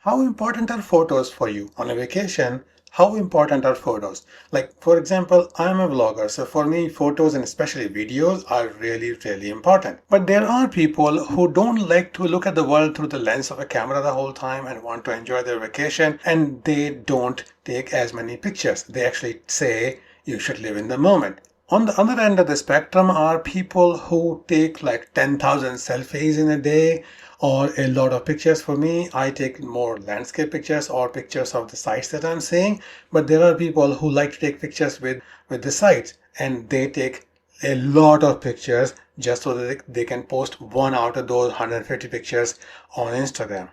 How important are photos for you on a vacation? How important are photos? Like, for example, I'm a vlogger, so for me, photos and especially videos are really, really important. But there are people who don't like to look at the world through the lens of a camera the whole time and want to enjoy their vacation, and they don't take as many pictures. They actually say you should live in the moment. On the other end of the spectrum are people who take like 10,000 selfies in a day or a lot of pictures. For me, I take more landscape pictures or pictures of the sites that I'm seeing. But there are people who like to take pictures with the sites, and they take a lot of pictures just so that they can post one out of those 150 pictures on Instagram.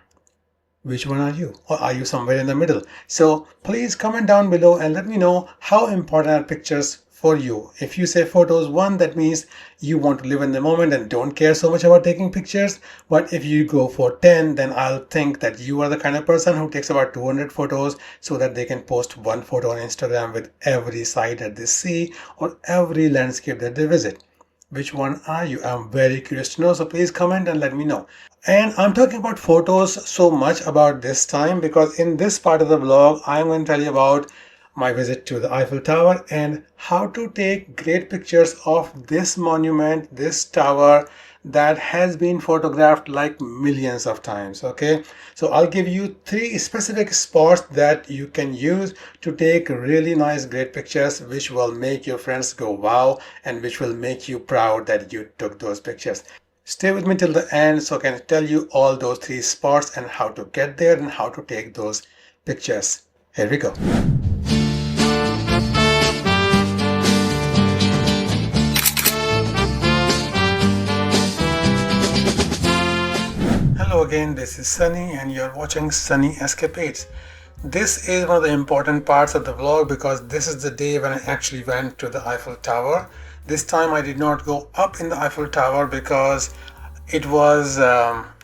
Which one are you? Or are you somewhere in the middle? So please comment down below and let me know how important are pictures for you. If you say photos 1, that means you want to live in the moment and don't care so much about taking pictures. But if you go for 10, then I'll think that you are the kind of person who takes about 200 photos so that they can post one photo on Instagram with every site that they see or every landscape that they visit. Which one are you? I'm very curious to know, so please comment and let me know. And I'm talking about photos so much about this time because in this part of the vlog, I'm going to tell you about my visit to the Eiffel Tower and how to take great pictures of this monument, this tower that has been photographed like millions of times. Okay, so I'll give you 3 specific spots that you can use to take really nice great pictures which will make your friends go wow and which will make you proud that you took those pictures. Stay with me till the end so I can tell you all those 3 spots and how to get there and how to take those pictures. Here we go. Hello again, this is Sunny and you're watching Sunny Escapades. This is one of the important parts of the vlog because this is the day when I actually went to the Eiffel Tower. This time I did not go up in the Eiffel Tower because it was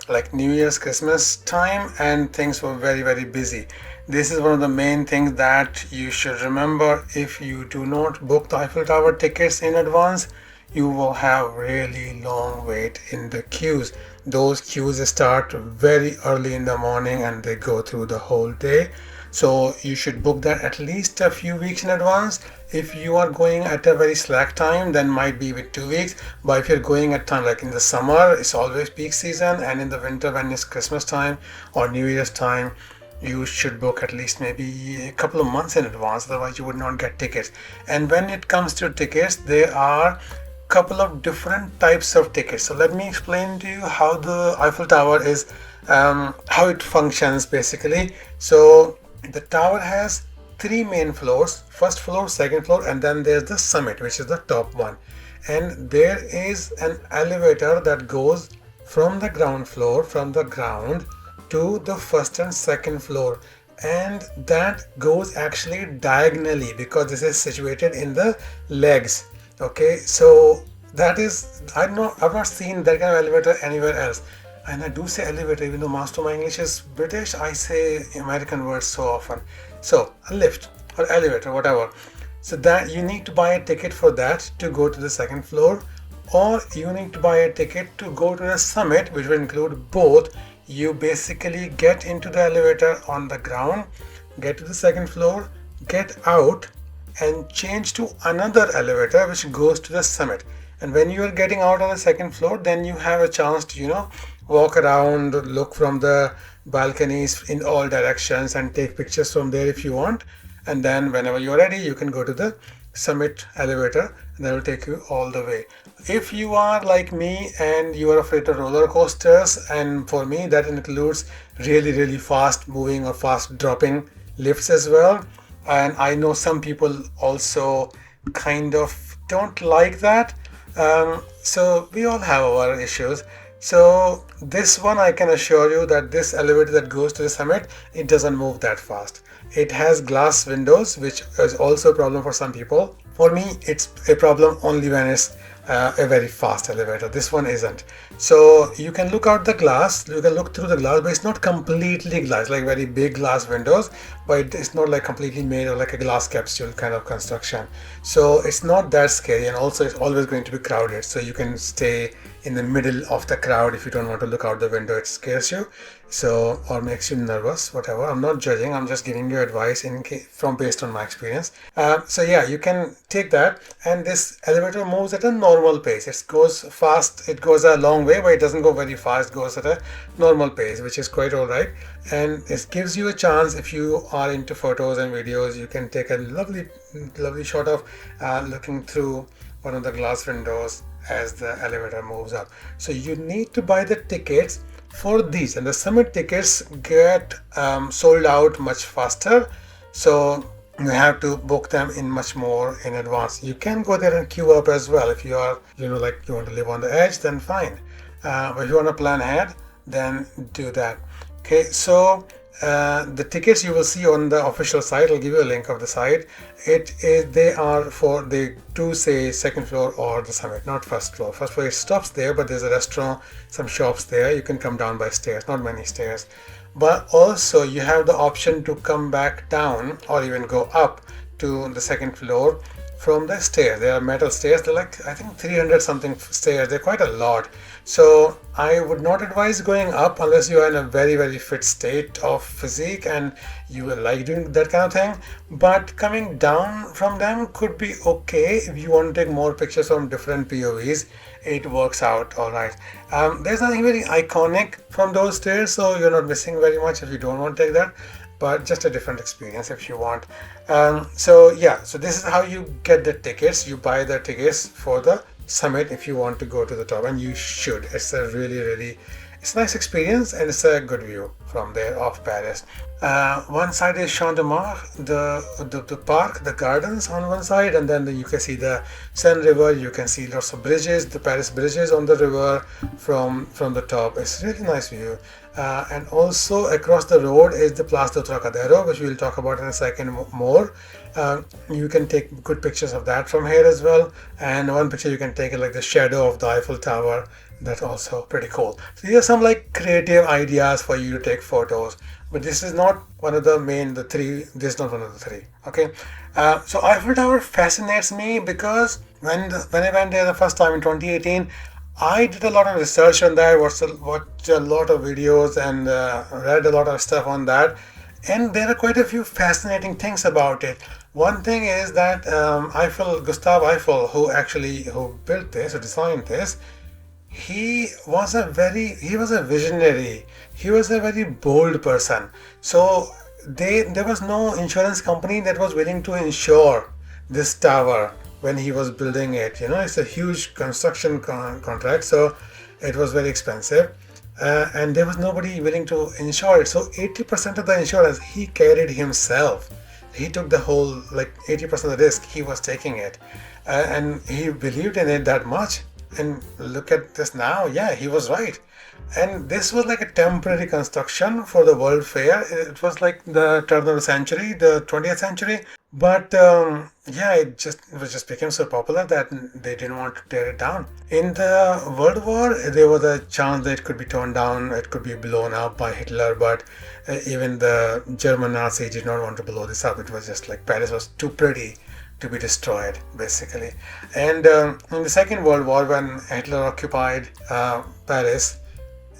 like New Year's Christmas time and things were very busy. This is one of the main things that you should remember. If you do not book the Eiffel Tower tickets in advance, you will have really long wait in the queues. Those queues start very early in the morning and they go through the whole day. So you should book that at least a few weeks in advance. If you are going at a very slack time, then might be with 2 weeks. But if you're going at time like in the summer, it's always peak season, and in the winter when it's Christmas time or New Year's time, you should book at least maybe a couple of months in advance, otherwise you would not get tickets. And when it comes to tickets, there are couple of different types of tickets. So let me explain to you how the Eiffel Tower is, how it functions basically. So the tower has 3 main floors: first floor, second floor, and then there's the summit, which is the top one. And there is an elevator that goes from the ground floor, from the ground to the first and second floor, and that goes actually diagonally because this is situated in the legs. Okay, so that is, I've not seen that kind of elevator anywhere else. And I do say elevator, even though most of my English is British, I say American words so often. So a lift or elevator, whatever. So that you need to buy a ticket for that to go to the second floor, or you need to buy a ticket to go to the summit, which will include both. You basically get into the elevator on the ground, get to the second floor, get out, and change to another elevator which goes to the summit. And when you are getting out on the second floor, then you have a chance to walk around, look from the balconies in all directions and take pictures from there if you want. And then whenever you're ready, you can go to the summit elevator and that will take you all the way. If you are like me and you are afraid of roller coasters, and for me that includes really fast moving or fast dropping lifts as well, and I know some people also kind of don't like that. So we all have our issues. So this one, I can assure you that this elevator that goes to the summit, it doesn't move that fast. It has glass windows, which is also a problem for some people. For me, it's a problem only when it's a very fast elevator. This one isn't. So you can look out the glass, you can look through the glass, but it's not completely glass, like very big glass windows, but it's not like completely made of like a glass capsule kind of construction. So it's not that scary, and also it's always going to be crowded. So you can stay in the middle of the crowd if you don't want to look out the window, it scares you. So, or makes you nervous, whatever. I'm not judging, I'm just giving you advice from based on my experience. So yeah, you can take that, and this elevator moves at a normal pace. It goes fast, it goes a long way, but it doesn't go very fast, it goes at a normal pace, which is quite all right. And it gives you a chance, if you are into photos and videos, you can take a lovely shot of looking through one of the glass windows as the elevator moves up. So you need to buy the tickets for these, and the summit tickets get sold out much faster, so you have to book them in much more in advance. You can go there and queue up as well if you are, like you want to live on the edge, then fine. But if you want to plan ahead, then do that. Okay, so the tickets you will see on the official site, I'll give you a link of the site. They do say second floor or the summit, not first floor. First floor it stops there, but there's a restaurant, some shops there. You can come down by stairs, not many stairs. But also you have the option to come back down or even go up to the second floor from the stairs. They are metal stairs. They're like, I think 300 something stairs. They're quite a lot. So I would not advise going up unless you are in a very fit state of physique and you will like doing that kind of thing. But coming down from them could be okay if you want to take more pictures from different POVs. It works out all right. There's nothing very iconic from those stairs, so you're not missing very much if you don't want to take that, but just a different experience if you want. So yeah, so this is how you get the tickets. You buy the tickets for the summit if you want to go to the top, and you should. It's a really it's a nice experience, and it's a good view from there of Paris. One side is Champ de Mars, the park, the gardens on one side, and then you can see the Seine River. You can see lots of bridges, the Paris bridges on the river from the top. It's a really nice view. And also across the road is the Place de Trocadero, which we'll talk about in a second more. You can take good pictures of that from here as well. And one picture you can take is like the shadow of the Eiffel Tower. That's also pretty cool. So these are some like creative ideas for you to take photos. But this is not one of the three. This is not one of the three. Okay. So Eiffel Tower fascinates me because when I went there the first time in 2018, I did a lot of research on that, watched a lot of videos, and read a lot of stuff on that. And there are quite a few fascinating things about it. One thing is that Gustave Eiffel, who built this, who designed this, he was a visionary. He was a very bold person. So there was no insurance company that was willing to insure this tower when he was building it. It's a huge construction contract, so it was very expensive, and there was nobody willing to insure it. So 80% of the insurance he carried himself. He took the whole, like 80% of the risk, he was taking it, and he believed in it that much. And look at this now. Yeah, he was right. And this was like a temporary construction for the World Fair. It was like the turn of the century, the 20th century. But yeah, it just became so popular that they didn't want to tear it down. In the World War, there was a chance that it could be torn down, it could be blown up by Hitler, but even the German Nazis did not want to blow this up. It was just like Paris was too pretty to be destroyed, basically. And in the Second World War, when Hitler occupied Paris,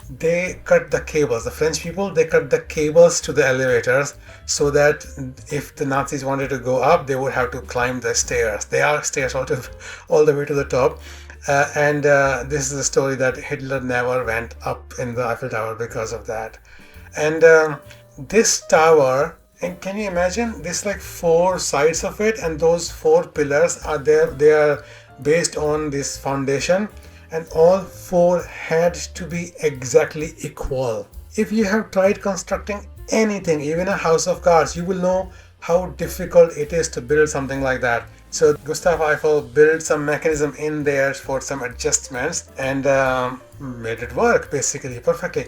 they cut the cables. The French people, they cut the cables to the elevators so that if the Nazis wanted to go up, they would have to climb the stairs. There are stairs all the way to the top. And this is a story that Hitler never went up in the Eiffel Tower because of that. And this tower, and can you imagine, there's like 4 sides of it, and those 4 pillars are there. They are based on this foundation, and all 4 had to be exactly equal. If you have tried constructing anything, even a house of cards, you will know how difficult it is to build something like that. So Gustave Eiffel built some mechanism in there for some adjustments and made it work basically perfectly.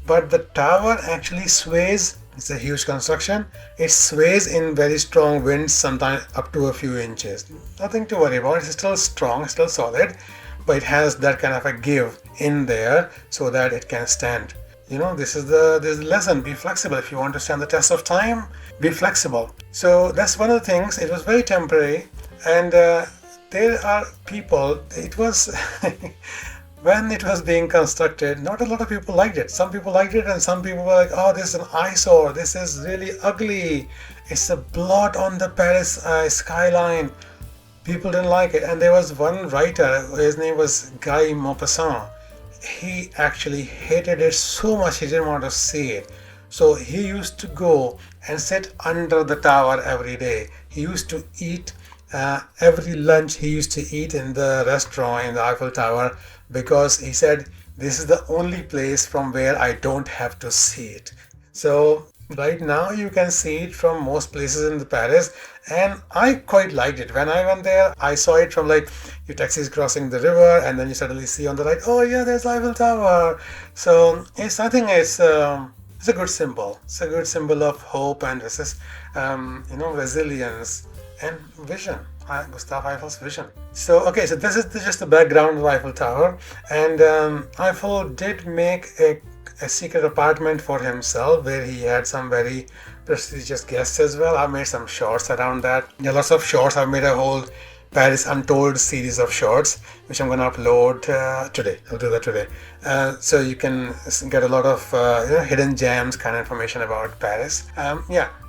But the tower actually sways. It's a huge construction. It sways in very strong winds, sometimes up to a few inches. Nothing to worry about. It's still strong, still solid. but it has that kind of a give in there so that it can stand. This is the lesson. Be flexible. If you want to stand the test of time, be flexible. So that's one of the things. It was very temporary, and there are people. It was when it was being constructed, not a lot of people liked it. Some people liked it, and some people were like, "Oh, this is an eyesore. This is really ugly. It's a blot on the Paris skyline." People didn't like it, and there was one writer. His name was Guy Maupassant. He actually hated it so much he didn't want to see it. So he used to go and sit under the tower every day. He used to eat every lunch he used to eat in the restaurant in the Eiffel Tower, because he said, this is the only place from where I don't have to see it. So right now you can see it from most places in the Paris, and I quite liked it. When I went there, I saw it from like your taxis crossing the river, and then you suddenly see on the right, oh yeah, there's Eiffel Tower. So I think it's a good symbol. It's a good symbol of hope and resilience and vision. Gustav Eiffel's vision. So okay, so this is just the background of the Eiffel Tower, and Eiffel did make a secret apartment for himself where he had some very prestigious guests as well. I made some shorts around that. Yeah, lots of shorts. I've made a whole Paris Untold series of shorts, which I'm going to upload today. I'll do that today. So you can get a lot of hidden gems kind of information about Paris.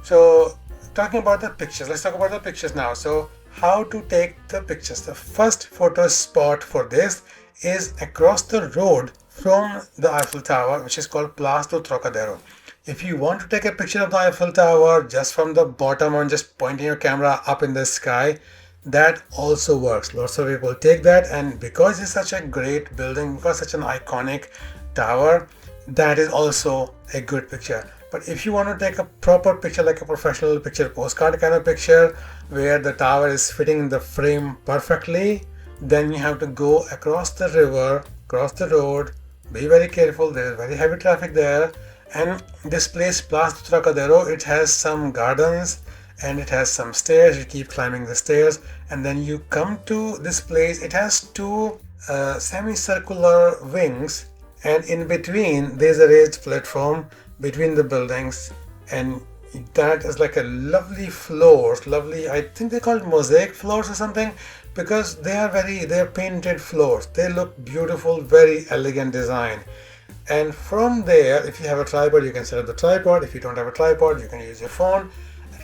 So talking about the pictures, let's talk about the pictures now. So how to take the pictures. The first photo spot for this is across the road from the Eiffel Tower, which is called Place du Trocadero. If you want to take a picture of the Eiffel Tower just from the bottom and just pointing your camera up in the sky, that also works. Lots of people take that, and because it's such a great building, because such an iconic tower, that is also a good picture. But if you want to take a proper picture, like a professional picture, postcard kind of picture, where the tower is fitting in the frame perfectly, then you have to go across the river, cross the road, be very careful, there is very heavy traffic there. And this place, Place du Trocadero, it has some gardens and it has some stairs. You keep climbing the stairs, and then you come to this place. It has two semicircular wings, and in between there's a raised platform between the buildings, and that is like a lovely floors, lovely, I think they call it mosaic floors or something, because they're painted floors. They look beautiful, very elegant design. And from there, if you have a tripod, you can set up the tripod. If you don't have a tripod, you can use your phone.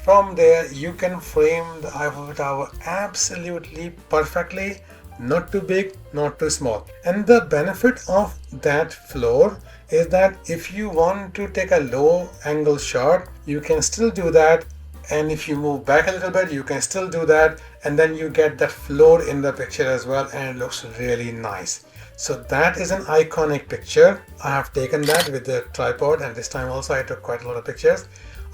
From there, you can frame the Eiffel Tower absolutely perfectly, not too big, not too small. And the benefit of that floor is that if you want to take a low angle shot, you can still do that. And if you move back a little bit, you can still do that. And then you get that floor in the picture as well, and it looks really nice. So that is an iconic picture. I have taken that with the tripod, and this time also I took quite a lot of pictures.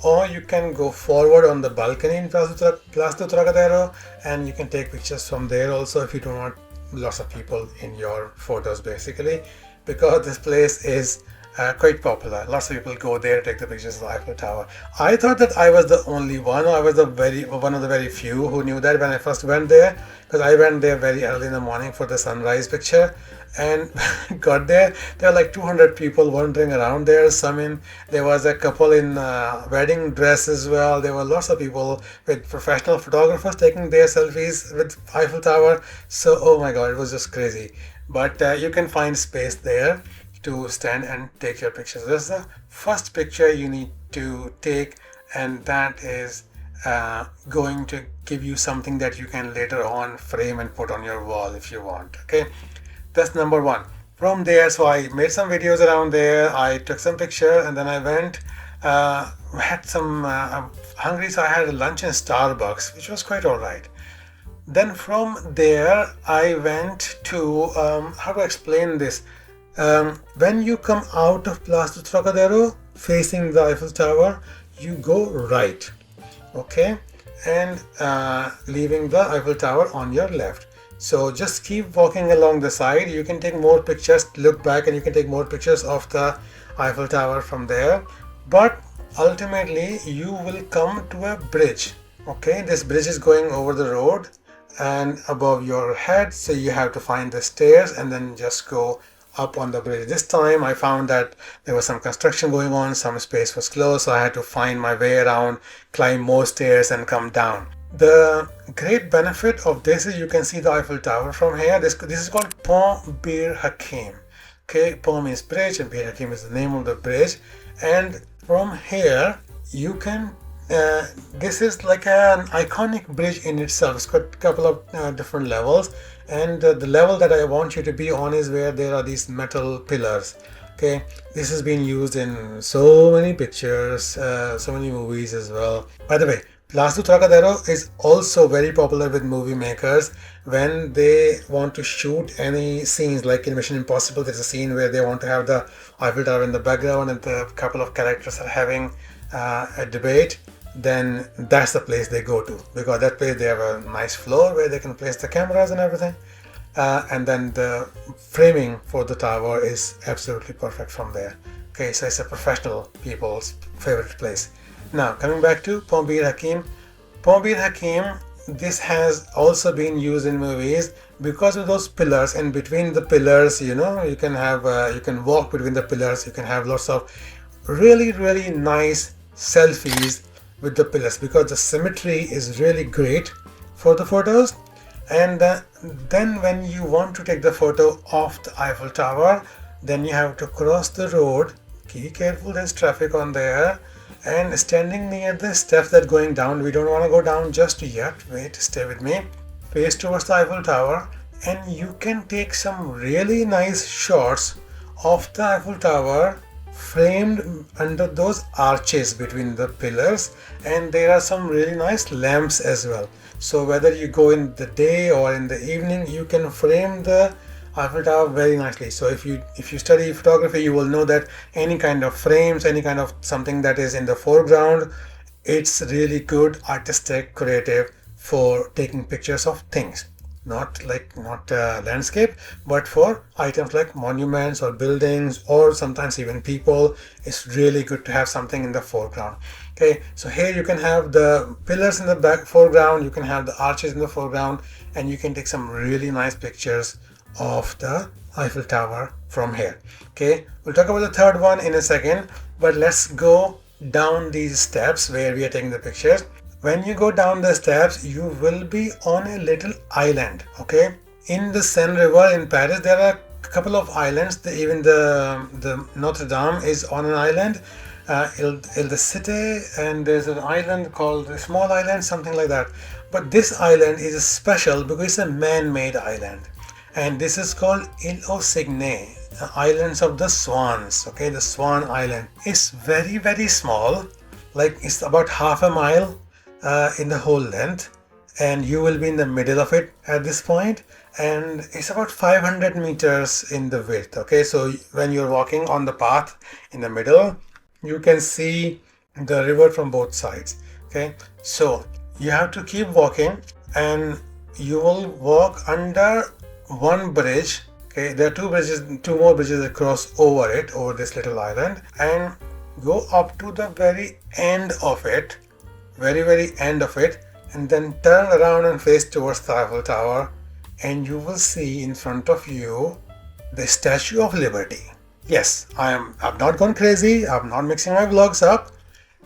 Or you can go forward on the balcony in Place du Trocadero, and you can take pictures from there also if you don't want lots of people in your photos, basically, because this place is quite popular. Lots of people go there to take the pictures of the Eiffel Tower. I thought that I was the only one, or I was one of the very few who knew that when I first went there, because I went there very early in the morning for the sunrise picture, and got there were like 200 people wandering around there. There was a couple in wedding dress as well. There were lots of people with professional photographers taking their selfies with Eiffel Tower. So oh my god, it was just crazy. But you can find space there to stand and take your pictures. This is the first picture you need to take, and that is going to give you something that you can later on frame and put on your wall if you want. Okay, that's number one. From there, so I made some videos around there. I took some picture, and then I went had some I'm hungry, so I had a lunch in Starbucks, which was quite all right. Then from there I went to how to explain this. When you come out of Place du Trocadero facing the Eiffel Tower, you go right, okay, and leaving the Eiffel Tower on your left. So just keep walking along the side. You can take more pictures, look back, and you can take more pictures of the Eiffel Tower from there. But ultimately you will come to a bridge. Okay, this bridge is going over the road, and above your head, so you have to find the stairs and then just go up on the bridge. This time I found that there was some construction going on, some space was closed, so I had to find my way around, climb more stairs and come down. The great benefit of this is you can see the Eiffel Tower from here. This is called Pont Bir Hakim. Okay, Pont means bridge and Bir Hakim is the name of the bridge. And from here you can this is like an iconic bridge in itself. It's got a couple of different levels, and the level that I want you to be on is where there are these metal pillars. Okay, this has been used in so many pictures, so many movies as well. By the way, Place du Trocadero is also very popular with movie makers when they want to shoot any scenes. Like in Mission Impossible, there's a scene where they want to have the Eiffel Tower in the background and the couple of characters are having a debate. Then that's the place they go to, because that place they have a nice floor where they can place the cameras and everything, and then the framing for the tower is absolutely perfect from there. Okay, so it's a professional people's favorite place. Now coming back to Pont Bir Hakim. Pont Bir Hakim, this has also been used in movies because of those pillars, and between the pillars, you know, you can have you can walk between the pillars, you can have lots of really nice selfies with the pillars, because the symmetry is really great for the photos. And then when you want to take the photo of the Eiffel Tower, then you have to cross the road. Be careful, there's traffic on there, and standing near the steps that going down, we don't want to go down just yet, wait, stay with me, face towards the Eiffel Tower, and you can take some really nice shots of the Eiffel Tower framed under those arches between the pillars, and there are some really nice lamps as well. So whether you go in the day or in the evening, you can frame the Eiffel Tower very nicely. So if you study photography, you will know that any kind of frames, any kind of something that is in the foreground, it's really good, artistic, creative for taking pictures of things. Not landscape, but for items like monuments or buildings or sometimes even people. It's really good to have something in the foreground. Okay, so here you can have the pillars in the back foreground, you can have the arches in the foreground, and you can take some really nice pictures of the Eiffel Tower from here. Okay, we'll talk about the third one in a second, but let's go down these steps where we are taking the pictures. When you go down the steps, you will be on a little island. Okay, in the Seine River in Paris, there are a couple of islands. Even the Notre Dame is on an island. Il de Cité, and there's an island called a small island, something like that. But this island is special because it's a man-made island, and this is called Île aux Cygnes, the Islands of the Swans. Okay, the Swan Island is very small, like it's about half a mile in the whole length, and you will be in the middle of it at this point, and it's about 500 meters in the width. Okay, so when you're walking on the path in the middle, you can see the river from both sides. Okay, so you have to keep walking, and you will walk under one bridge. Okay, there are two more bridges that cross over this little island, and go up to the very end of it, very end of it, and then turn around and face towards the Eiffel Tower, and you will see in front of you the Statue of Liberty. Yes, I've not gone crazy, I'm not mixing my vlogs up.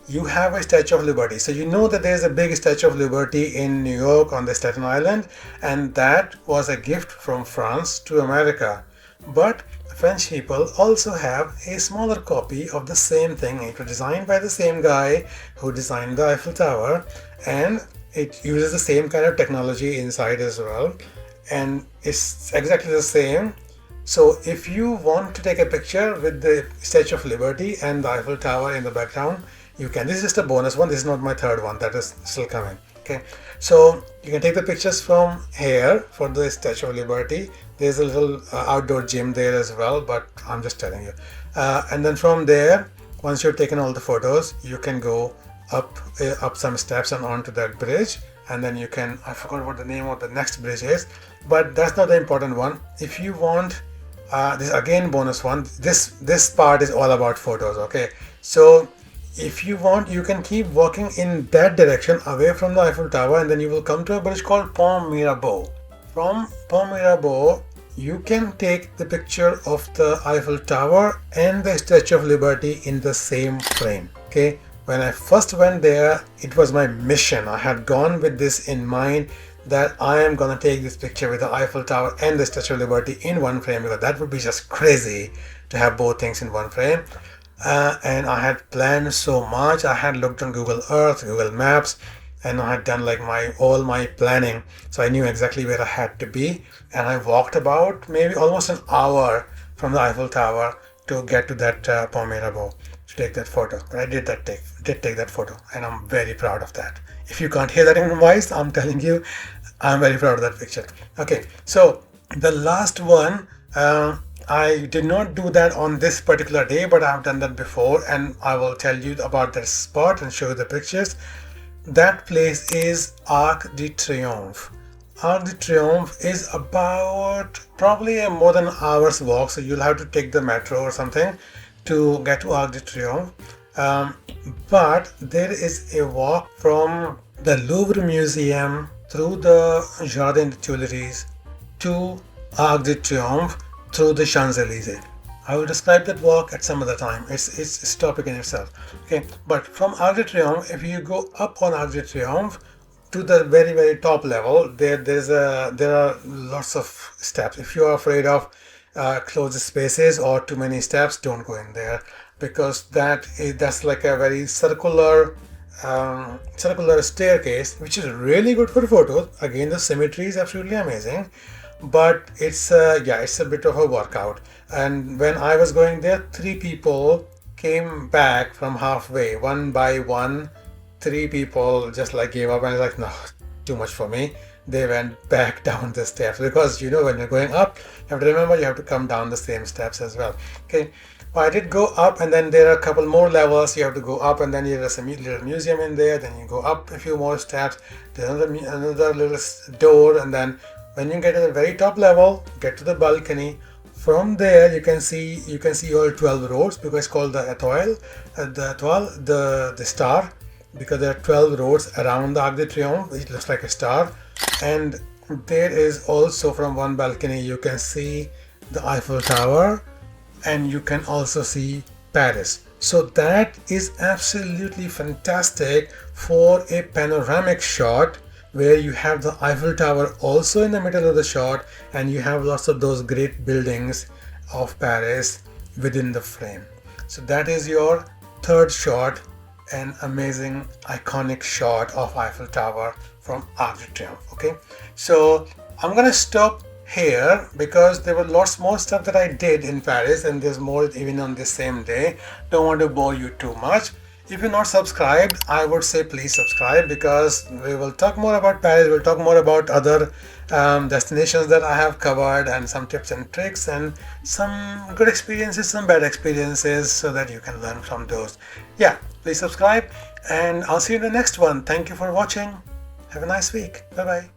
You have a Statue of Liberty. So you know that there's a big Statue of Liberty in New York on the Staten Island, and that was a gift from France to America. But French people also have a smaller copy of the same thing. It was designed by the same guy who designed the Eiffel Tower, and it uses the same kind of technology inside as well, and it's exactly the same. So if you want to take a picture with the Statue of Liberty and the Eiffel Tower in the background, you can. This is just a bonus one. This is not my third one. That is still coming. Okay, so you can take the pictures from here for the Statue of Liberty. There's a little outdoor gym there as well, but I'm just telling you. And then from there, once you've taken all the photos, you can go up some steps and onto that bridge, and then you can, I forgot what the name of the next bridge is, but that's not the important one. If you want, this again bonus one, this part is all about photos. Okay, so If you want, you can keep walking in that direction away from the Eiffel Tower, and then you will come to a bridge called Pont Mirabeau. From Pont Mirabeau, you can take the picture of the Eiffel Tower and the Statue of Liberty in the same frame. Okay, when I first went there, it was my mission. I had gone with this in mind that I am gonna take this picture with the Eiffel Tower and the Statue of Liberty in one frame, because that would be just crazy to have both things in one frame. And I had planned so much. I had looked on Google Earth, Google Maps, and I had done like all my planning, so I knew exactly where I had to be. And I walked about maybe almost an hour from the Eiffel Tower to get to that Pont Mirabeau to take that photo. But I did take that photo, and I'm very proud of that. If you can't hear that in my voice, I'm telling you, I'm very proud of that picture. Okay, so the last one, I did not do that on this particular day, but I've done that before, and I will tell you about that spot and show you the pictures. That place is Arc de Triomphe. Arc de Triomphe is about probably more than an hour's walk, so you'll have to take the metro or something to get to Arc de Triomphe. But there is a walk from the Louvre Museum through the Jardin des Tuileries to Arc de Triomphe through the Champs-Élysées. I will describe that walk at some other time. It's a topic in itself. Okay, but from Arc de Triomphe, if you go up on Arc de Triomphe to the very, very top level, there are lots of steps. If you are afraid of closed spaces or too many steps, don't go in there, because that's like a very circular staircase, which is really good for photos. Again, the symmetry is absolutely amazing, but it's a bit of a workout. And when I was going there, 3 people came back from halfway, one by one. 3 people just like gave up, and I was like, no, too much for me. They went back down the steps, because when you're going up, you have to remember you have to come down the same steps as well. Okay, well, I did go up, and then there are a couple more levels you have to go up, and then there's a little museum in there. Then you go up a few more steps, there's another little door, and then when you get to the very top level, get to the balcony. From there, you can see all 12 roads, because it's called the Étoile, the star, because there are 12 roads around the Arc de Triomphe. It looks like a star. And there is also, from one balcony, you can see the Eiffel Tower, and you can also see Paris. So that is absolutely fantastic for a panoramic shot, where you have the Eiffel Tower also in the middle of the shot, and you have lots of those great buildings of Paris within the frame. So that is your third shot, an amazing iconic shot of Eiffel Tower from Arc de Triomphe. Okay, so I'm gonna stop here, because there were lots more stuff that I did in Paris, and there's more even on the same day. Don't want to bore you too much. If you're not subscribed, I would say please subscribe, because we will talk more about Paris. We'll talk more about other destinations that I have covered, and some tips and tricks, and some good experiences, some bad experiences, so that you can learn from those. Yeah, please subscribe, and I'll see you in the next one. Thank you for watching. Have a nice week. Bye bye.